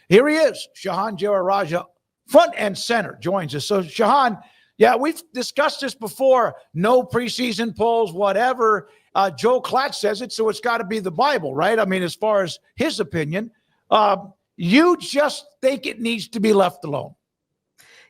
Here he is, Shehan Jeyarajah, front and center, joins us. So, Shehan, yeah, we've discussed this before. No preseason polls, whatever. Joe Klatt says it, so it's got to be the Bible, right? I mean, as far as his opinion, you just think it needs to be left alone.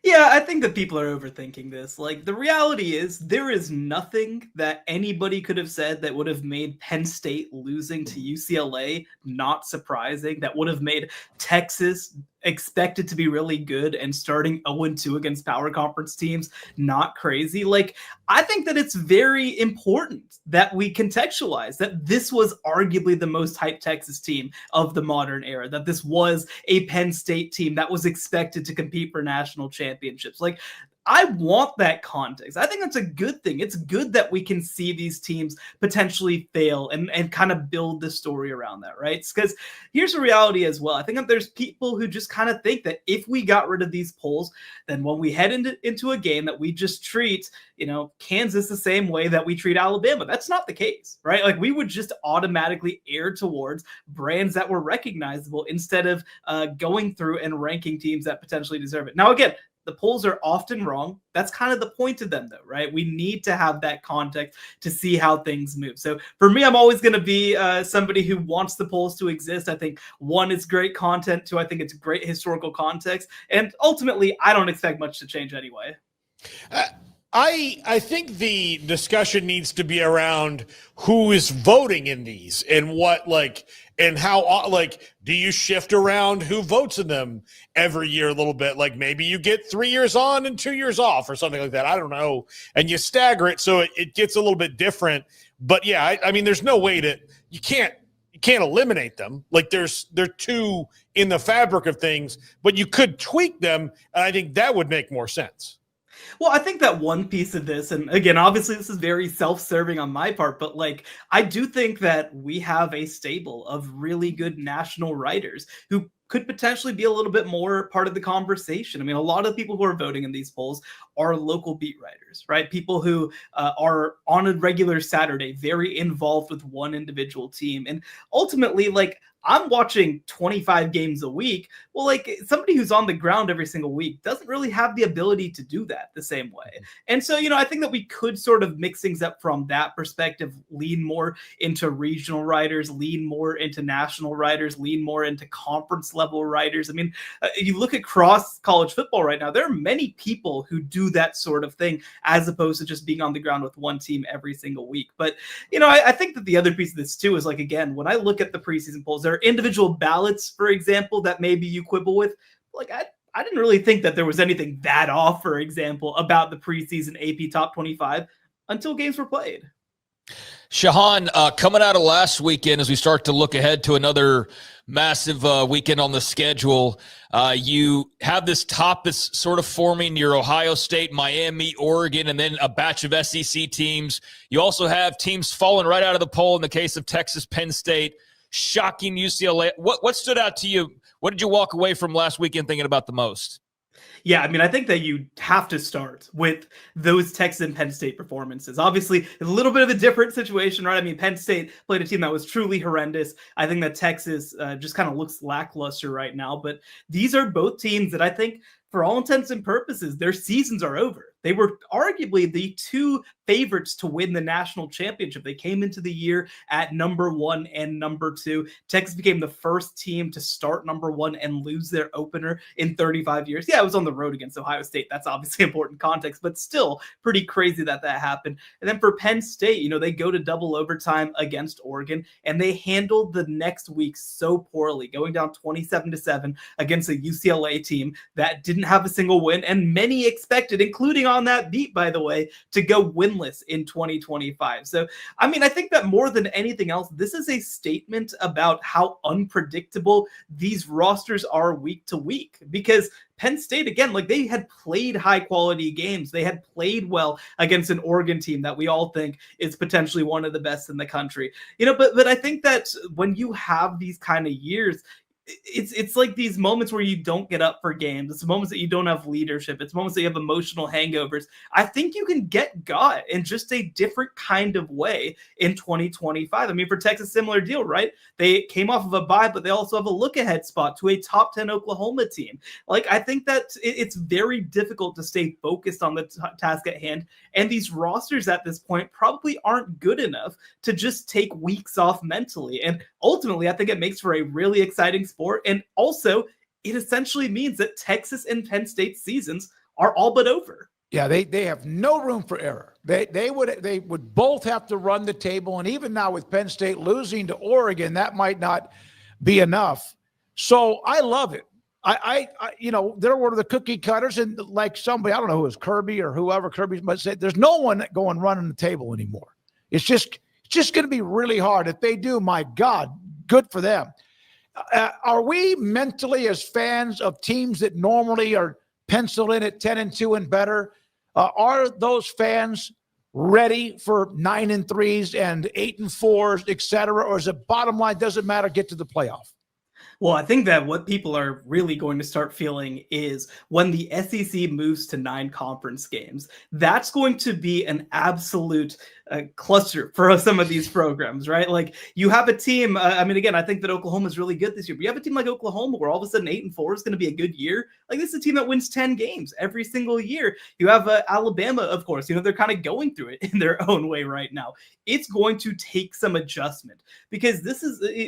Yeah, I think that people are overthinking this. Like, the reality is there is nothing that anybody could have said that would have made Penn State losing to UCLA not surprising, that would have made Texas expected to be really good and starting 0-2 against power conference teams not crazy. Like, I think that it's very important that we contextualize that this was arguably the most hyped Texas team of the modern era, that this was a Penn State team that was expected to compete for national championships. Like, I want that context. I think that's a good thing. It's good that we can see these teams potentially fail and kind of build the story around that, right? Because here's a reality as well. I think that there's people who just kind of think that if we got rid of these polls, then when we head into a game that we just treat, Kansas the same way that we treat Alabama. That's not the case, right? Like, we would just automatically err towards brands that were recognizable instead of going through and ranking teams that potentially deserve it. Now, again, the polls are often wrong. That's kind of the point of them, though, right? We need to have that context to see how things move. So for me, I'm always going to be somebody who wants the polls to exist. I think, one, it's great content. Two, I think it's great historical context. And ultimately, I don't expect much to change anyway. I think the discussion needs to be around who is voting in these and what, and how, do you shift around who votes in them every year a little bit? Like, maybe you get 3 years on and 2 years off or something like that. I don't know. And you stagger it so it gets a little bit different. But yeah, I mean, there's no way you can't eliminate them. Like, they're two in the fabric of things, but you could tweak them. And I think that would make more sense. Well, I think that one piece of this, and again, obviously this is very self-serving on my part, but I do think that we have a stable of really good national writers who could potentially be a little bit more part of the conversation. I mean, a lot of people who are voting in these polls are local beat writers, right? People who are on a regular Saturday, very involved with one individual team. And ultimately, I'm watching 25 games a week. Well, somebody who's on the ground every single week doesn't really have the ability to do that the same way. And so, I think that we could sort of mix things up from that perspective, lean more into regional writers, lean more into national writers, lean more into conference level writers. I mean, you look across college football right now, there are many people who do that sort of thing as opposed to just being on the ground with one team every single week. But, I think that the other piece of this too is, again, when I look at the preseason polls, there are individual ballots, for example, that maybe you quibble with. I didn't really think that there was anything that off, for example, about the preseason AP Top 25 until games were played. Shehan, coming out of last weekend, as we start to look ahead to another massive weekend on the schedule, you have this top that's sort of forming your Ohio State, Miami, Oregon, and then a batch of SEC teams. You also have teams falling right out of the poll in the case of Texas, Penn State, shocking UCLA. What stood out to you? What did you walk away from last weekend thinking about the most? Yeah, I mean, I think that you have to start with those Texas and Penn State performances. Obviously, a little bit of a different situation, right? I mean, Penn State played a team that was truly horrendous. I think that Texas just kind of looks lackluster right now. But these are both teams that I think, for all intents and purposes, their seasons are over. They were arguably the two favorites to win the national championship. They came into the year at number 1 and number 2. Texas became the first team to start number 1 and lose their opener in 35 years. Yeah, it was on the road against Ohio State. That's obviously important context, but still pretty crazy that happened. And then for Penn State, they go to double overtime against Oregon, and they handled the next week so poorly, going down 27-7 against a UCLA team that didn't have a single win, and many expected, including on that beat, by the way, to go winless in 2025. So, I mean, I think that more than anything else, this is a statement about how unpredictable these rosters are week to week, because Penn State, again, they had played high quality games. They had played well against an Oregon team that we all think is potentially one of the best in the country. But I think that when you have these kind of years, it's like these moments where you don't get up for games. It's moments that you don't have leadership. It's moments that you have emotional hangovers. I think you can get got in just a different kind of way in 2025. I mean, for Texas, similar deal, right? They came off of a bye, but they also have a look-ahead spot to a top 10 Oklahoma team. Like, I think that it's very difficult to stay focused on the task at hand, and these rosters at this point probably aren't good enough to just take weeks off mentally. And ultimately, I think it makes for a really exciting sport. And also, it essentially means that Texas and Penn State seasons are all but over. Yeah, they have no room for error. They would both have to run the table. And even now with Penn State losing to Oregon, that might not be enough. So I love it. I they're one of the cookie cutters, and like somebody, I don't know who it was, Kirby or whoever, Kirby must say, there's no one going running the table anymore. It's just going to be really hard. If they do, my God, good for them. Are we mentally, as fans of teams that normally are penciled in at 10-2 and better, are those fans ready for 9-3s and 8-4s, et cetera? Or is it bottom line, doesn't matter, get to the playoff? Well, I think that what people are really going to start feeling is when the SEC moves to 9 conference games, that's going to be an absolute cluster for some of these programs, right? Like, you have a team, again, I think that Oklahoma is really good this year, but you have a team like Oklahoma where all of a sudden 8-4 is going to be a good year. Like, this is a team that wins 10 games every single year. You have Alabama, of course, they're kind of going through it in their own way right now. It's going to take some adjustment, because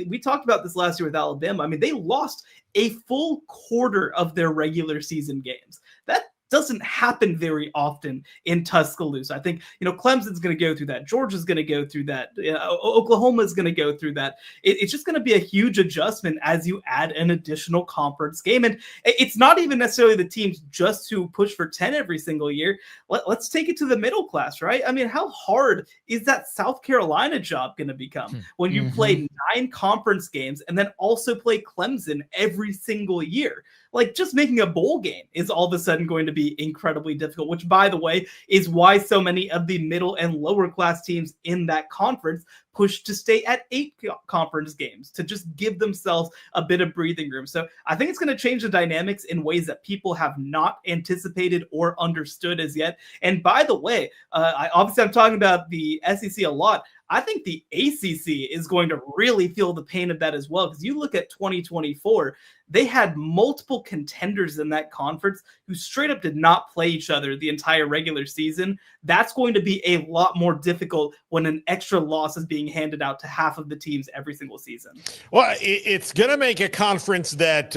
we talked about this last year with Alabama. I mean, they lost a full quarter of their regular season games. That doesn't happen very often in Tuscaloosa. I think, Clemson's going to go through that. Georgia's going to go through that. Oklahoma's going to go through that. It's just going to be a huge adjustment as you add an additional conference game. And it's not even necessarily the teams just who push for 10 every single year. Let's take it to the middle class, right? I mean, how hard is that South Carolina job going to become when you play 9 conference games and then also play Clemson every single year? Like, just making a bowl game is all of a sudden going to be incredibly difficult, which, by the way, is why so many of the middle and lower class teams in that conference push to stay at 8 conference games to just give themselves a bit of breathing room. So I think it's going to change the dynamics in ways that people have not anticipated or understood as yet. And by the way, I'm talking about the SEC a lot. I think the ACC is going to really feel the pain of that as well, because you look at 2024, they had multiple contenders in that conference who straight up did not play each other the entire regular season. That's going to be a lot more difficult when an extra loss is being handed out to half of the teams every single season. Well, it's going to make a conference that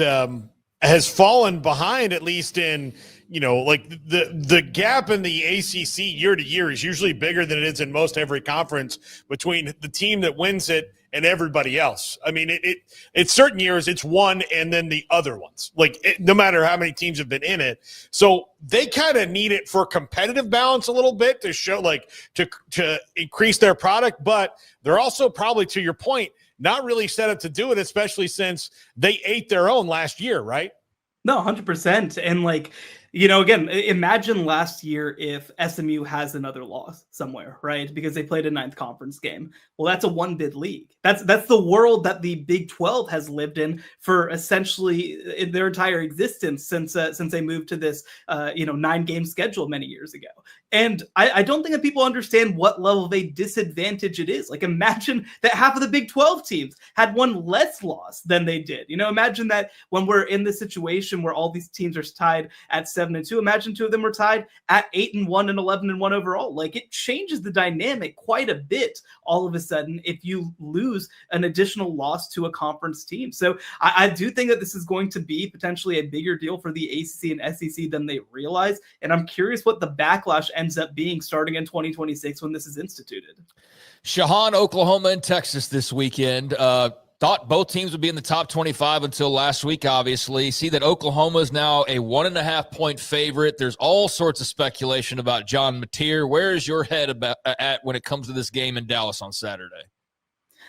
has fallen behind, at least in, like the gap in the ACC year to year is usually bigger than it is in most every conference between the team that wins it and everybody else. I mean, it's certain years it's one and then the other ones, no matter how many teams have been in it. So they kind of need it for competitive balance a little bit to show, to increase their product, but they're also probably, to your point, not really set up to do it, especially since they ate their own last year, right? No, 100%. And again, imagine last year if SMU has another loss somewhere, right? Because they played a 9th conference game. Well, that's a 1-bid league. That's the world that the Big 12 has lived in for essentially their entire existence since they moved to this 9-game schedule many years ago. And I don't think that people understand what level of a disadvantage it is. Like, imagine that half of the Big 12 teams had one less loss than they did. Imagine that when we're in this situation where all these teams are tied at 7-2, imagine 2 of them were tied at 8-1 and 11-1 overall. Like, it changes the dynamic quite a bit all of a sudden if you lose an additional loss to a conference team. So I do think that this is going to be potentially a bigger deal for the ACC and SEC than they realize. And I'm curious what the backlash ends up being starting in 2026 when this is instituted. Shehan, Oklahoma and Texas this weekend. Thought both teams would be in the top 25 until last week, obviously. See that Oklahoma is now a 1.5-point favorite. There's all sorts of speculation about John Meteor. Where is your head at when it comes to this game in Dallas on Saturday?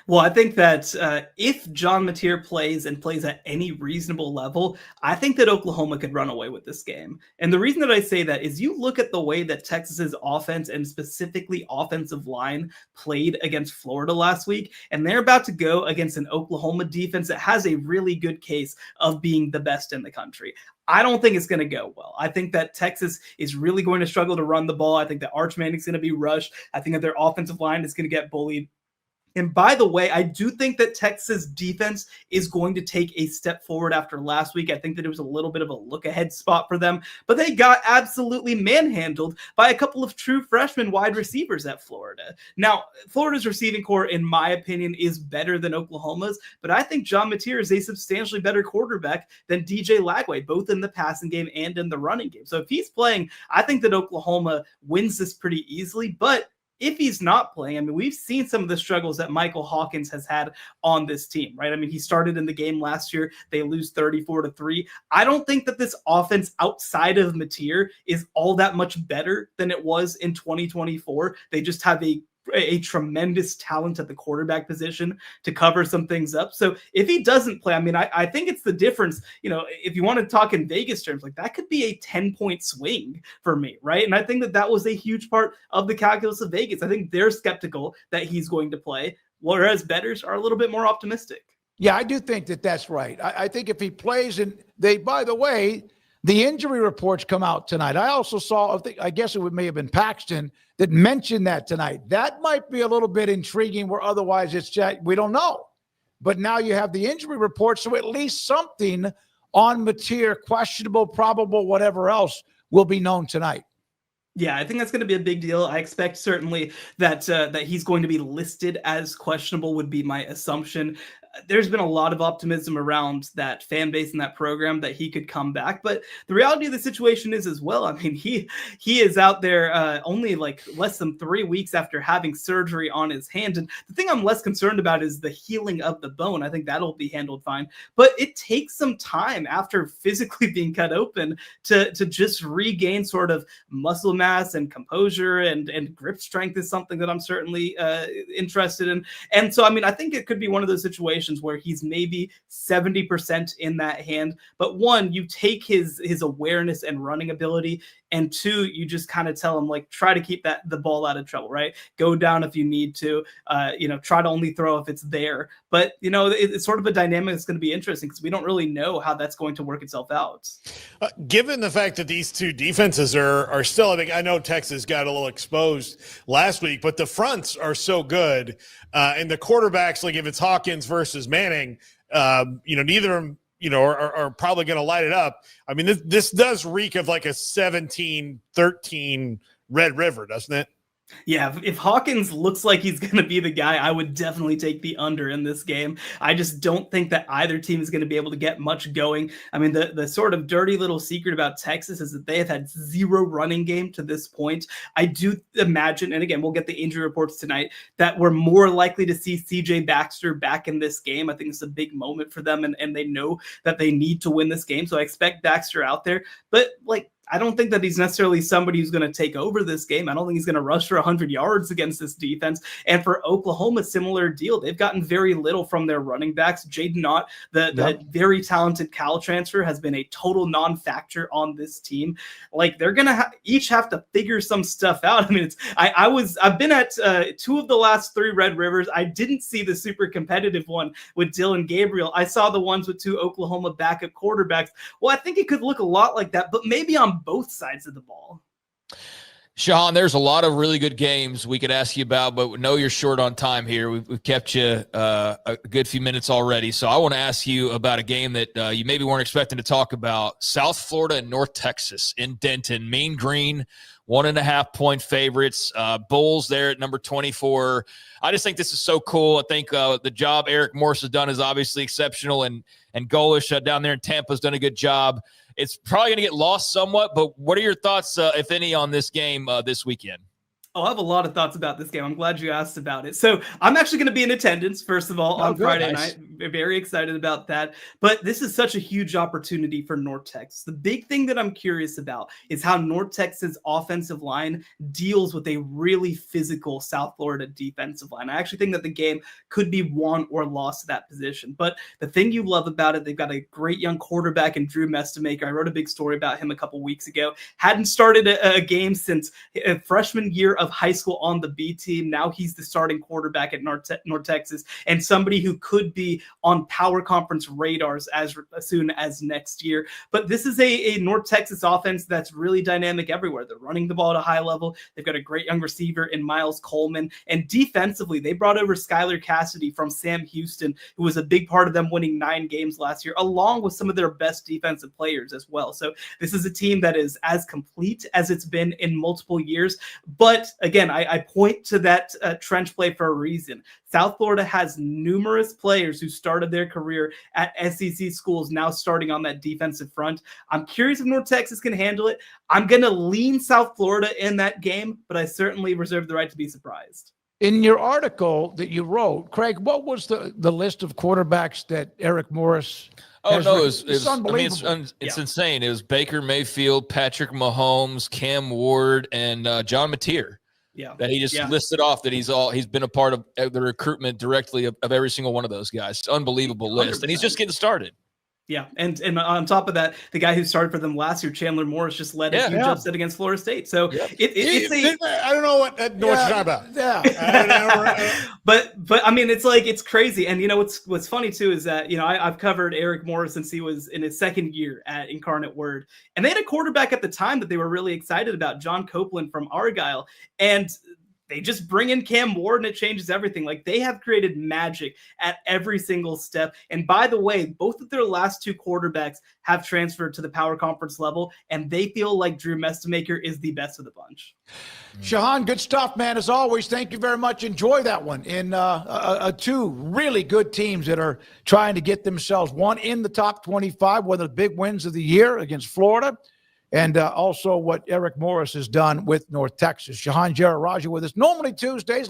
Well, I think that if John Meteor plays and plays at any reasonable level, I think that Oklahoma could run away with this game. And the reason that I say that is you look at the way that Texas's offense and specifically offensive line played against Florida last week, and they're about to go against an Oklahoma defense that has a really good case of being the best in the country. I don't think it's going to go well. I think that Texas is really going to struggle to run the ball. I think that Arch Manning's going to be rushed. I think that their offensive line is going to get bullied. And by the way, I do think that Texas defense is going to take a step forward after last week. I think that it was a little bit of a look ahead spot for them, but they got absolutely manhandled by a couple of true freshman wide receivers at Florida. Now, Florida's receiving core, in my opinion, is better than Oklahoma's, but I think John Meteor is a substantially better quarterback than DJ Lagway, both in the passing game and in the running game. So if he's playing, I think that Oklahoma wins this pretty easily, but if he's not playing, I mean, we've seen some of the struggles that Michael Hawkins has had on this team, right? I mean, he started in the game last year. They lose 34-3. I don't think that this offense outside of Meteor is all that much better than it was in 2024. They just have a tremendous talent at the quarterback position to cover some things up. So if he doesn't play, I mean, I think it's the difference, if you want to talk in Vegas terms, like that could be a 10-point swing for me, right? And I think that was a huge part of the calculus of Vegas. I think they're skeptical that he's going to play, whereas bettors are a little bit more optimistic. Yeah, I do think that that's right. I think if he plays, and by the way, the injury reports come out tonight. I also saw, I guess may have been Paxton that mentioned that tonight. That might be a little bit intriguing where otherwise we don't know. But now you have the injury report, so at least something on Meteor, questionable, probable, whatever else, will be known tonight. Yeah, I think that's going to be a big deal. I expect certainly that he's going to be listed as questionable would be my assumption. There's been a lot of optimism around that fan base and that program that he could come back. But the reality of the situation is as well, I mean, he is out there only like less than 3 weeks after having surgery on his hand. And the thing I'm less concerned about is the healing of the bone. I think that'll be handled fine. But it takes some time after physically being cut open to just regain sort of muscle mass and composure, and grip strength is something that I'm certainly interested in. And so, I mean, I think it could be one of those situations where he's maybe 70% in that hand. But one, you take his awareness and running ability, and two, you just kind of tell him, like, try to keep the ball out of trouble, right? Go down if you need to, try to only throw if it's there. But, it's sort of a dynamic that's going to be interesting because we don't really know how that's going to work itself out. Given the fact that these two defenses are still, I know Texas got a little exposed last week, but the fronts are so good. And the quarterbacks, like if it's Hawkins versus Manning, neither of them, are probably going to light it up. I mean, this does reek of like a 17-13 Red River, doesn't it? Yeah, if Hawkins looks like he's going to be the guy, I would definitely take the under in this game. I just don't think that either team is going to be able to get much going. I mean, the sort of dirty little secret about Texas is that they have had zero running game to this point. I do imagine, and again, we'll get the injury reports tonight, that we're more likely to see CJ Baxter back in this game. I think it's a big moment for them, and they know that they need to win this game. So I expect Baxter out there. But, I don't think that he's necessarily somebody who's going to take over this game. I don't think he's going to rush for 100 yards against this defense. And for Oklahoma, similar deal. They've gotten very little from their running backs. Jaden Ott, the very talented Cal transfer, has been a total non-factor on this team. They're going to each have to figure some stuff out. I mean, I've been at 2 of the last 3 Red Rivers. I didn't see the super competitive one with Dylan Gabriel. I saw the ones with 2 Oklahoma backup quarterbacks. Well, I think it could look a lot like that, but maybe on both sides of the ball. Shehan, there's a lot of really good games we could ask you about, but we know you're short on time here. We've kept you a good few minutes already. So I want to ask you about a game that you maybe weren't expecting to talk about. South Florida and North Texas in Denton. Mean Green, 1.5-point favorites. Bulls there at number 24. I just think this is so cool. I think the job Eric Morse has done is obviously exceptional, and Golish down there in Tampa has done a good job. It's probably going to get lost somewhat, but what are your thoughts, if any, on this game this weekend? Oh, I have a lot of thoughts about this game. I'm glad you asked about it. So I'm actually going to be in attendance, first of all, on good. Friday Nice. night. Very excited about that. But this is such a huge opportunity for North Texas. The big thing that I'm curious about is how North Texas offensive line deals with a really physical South Florida defensive line. I actually think that the game could be won or lost to that position. But the thing you love about it, they've got a great young quarterback in Drew Mestamaker. I wrote a big story about him a couple weeks ago. Hadn't started a game since a freshman year of high school on the B team. Now he's the starting quarterback at North Texas, and somebody who could be on power conference radars as soon as next year. But this is a North Texas offense that's really dynamic everywhere. They're running the ball at a high level. They've got a great young receiver in Miles Coleman, and defensively, they brought over Skylar Cassidy from Sam Houston, who was a big part of them winning 9 games last year, along with some of their best defensive players as well. So this is a team that is as complete as it's been in multiple years. But again, I point to that trench play for a reason. South Florida has numerous players who started their career at SEC schools now starting on that defensive front. I'm curious if North Texas can handle it. I'm going to lean South Florida in that game, but I certainly reserve the right to be surprised. In your article that you wrote, Craig, what was the list of quarterbacks that Eric Morris? Oh no, it's unbelievable. I mean, it's insane. It was Baker Mayfield, Patrick Mahomes, Cam Ward, and John Meteor. Yeah, that he just listed off that he's been a part of the recruitment directly of every single one of those guys. It's an unbelievable list, 100%. And he's just getting started. Yeah, and on top of that, the guy who started for them last year, Chandler Morris, just led a huge upset against Florida State. So I don't know what you're talking about. Yeah, but I mean, it's crazy. And you know what's funny too is that I've covered Eric Morris since he was in his second year at Incarnate Word, and they had a quarterback at the time that they were really excited about, John Copeland from Argyle, and they just bring in Cam Ward and it changes everything. Like, they have created magic at every single step. And by the way, both of their last 2 quarterbacks have transferred to the power conference level, and they feel like Drew Mestamaker is the best of the bunch. Shehan, good stuff, man. As always, thank you very much. Enjoy that one. In 2 really good teams that are trying to get themselves, one in the top 25, one of the big wins of the year against Florida, and also what Eric Morris has done with North Texas. Shehan Jeyarajah with us, normally Tuesdays.